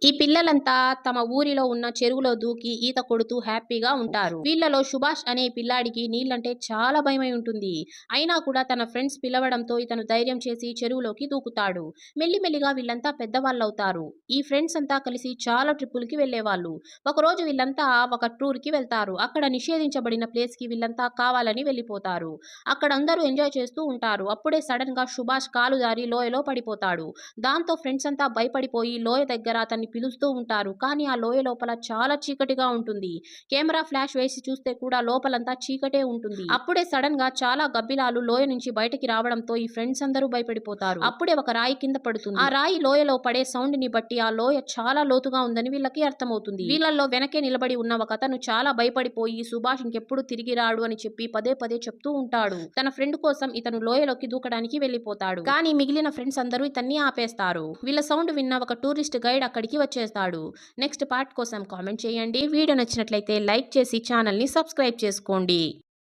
ఈ పిల్లలంతా తమ ఊరిలో ఉన్న చెరువులో దూకి ఈత కొడుతూ హ్యాపీగా ఉంటారు. వీళ్ళలో సుభాష్ అనే పిల్లాడికి నీళ్ళంటే చాలా భయమై ఉంటుంది. అయినా కూడా తన ఫ్రెండ్స్ పిలవడంతో ఇతను ధైర్యం చేసి చెరువులోకి దూకుతాడు. మెల్లిమెల్లిగా వీళ్ళంతా పెద్దవాళ్ళవుతారు. ఈ ఫ్రెండ్స్ అంతా కలిసి చాలా ట్రిప్పులకి వెళ్ళేవాళ్ళు. ఒకరోజు వీళ్ళంతా ఒక టూర్‌కి వెళ్తారు. అక్కడ నిషేధించబడిన ప్లేస్‌కి వీళ్ళంతా కావాలని వెళ్ళిపోతారు. అక్కడ అందరూ ఎంజాయ్ చేస్తూ ఉంటారు. అప్పుడే సడెన్‌గా సుభాష్ కాలు జారి లోయలో పడిపోతాడు. దాంతో ఫ్రెండ్స్ అంతా భయపడిపోయి లోయ దగ్గర అతన్ని పిలుస్తూ ఉంటారు. కానీ ఆ లోయ లోపల చాలా చీకటిగా ఉంటుంది. కెమెరా ఫ్లాష్ వేసి చూస్తే కూడా లోపలంతా చీకటే ఉంటుంది. అప్పుడే సడన్ గా చాలా గబ్బిలాలు లోయ నుంచి బయటికి రావడంతో ఈ ఫ్రెండ్స్ అందరూ భయపడిపోతారు. అప్పుడే ఒక రాయి కింద పడుతుంది. ఆ రాయి లోయలో పడే సౌండ్ ని బట్టి ఆ లోయ చాలా లోతుగా ఉందని వీళ్ళకి అర్థమవుతుంది. వీళ్ళల్లో వెనకే నిలబడి ఉన్న ఒక అతను చాలా భయపడిపోయి సుభాష్ ఇంకెప్పుడు తిరిగి రాడు అని చెప్పి పదే పదే చెప్తూ ఉంటాడు. తన ఫ్రెండ్ కోసం ఇతను లోయలోకి దూకడానికి వెళ్ళిపోతాడు. కానీ మిగిలిన ఫ్రెండ్స్ అందరూ ఇతన్ని ఆపేస్తారు. వీళ్ళ సౌండ్ విన్న ఒక టూరిస్ట్ గైడ్ అక్కడికి వచ్చేస్తాడు. నెక్స్ట్ పార్ట్ కోసం కామెంట్ చేయండి. వీడియో నచ్చినట్లయితే లైక్ చేసి ఛానల్ ని సబ్స్క్రైబ్ చేసుకోండి.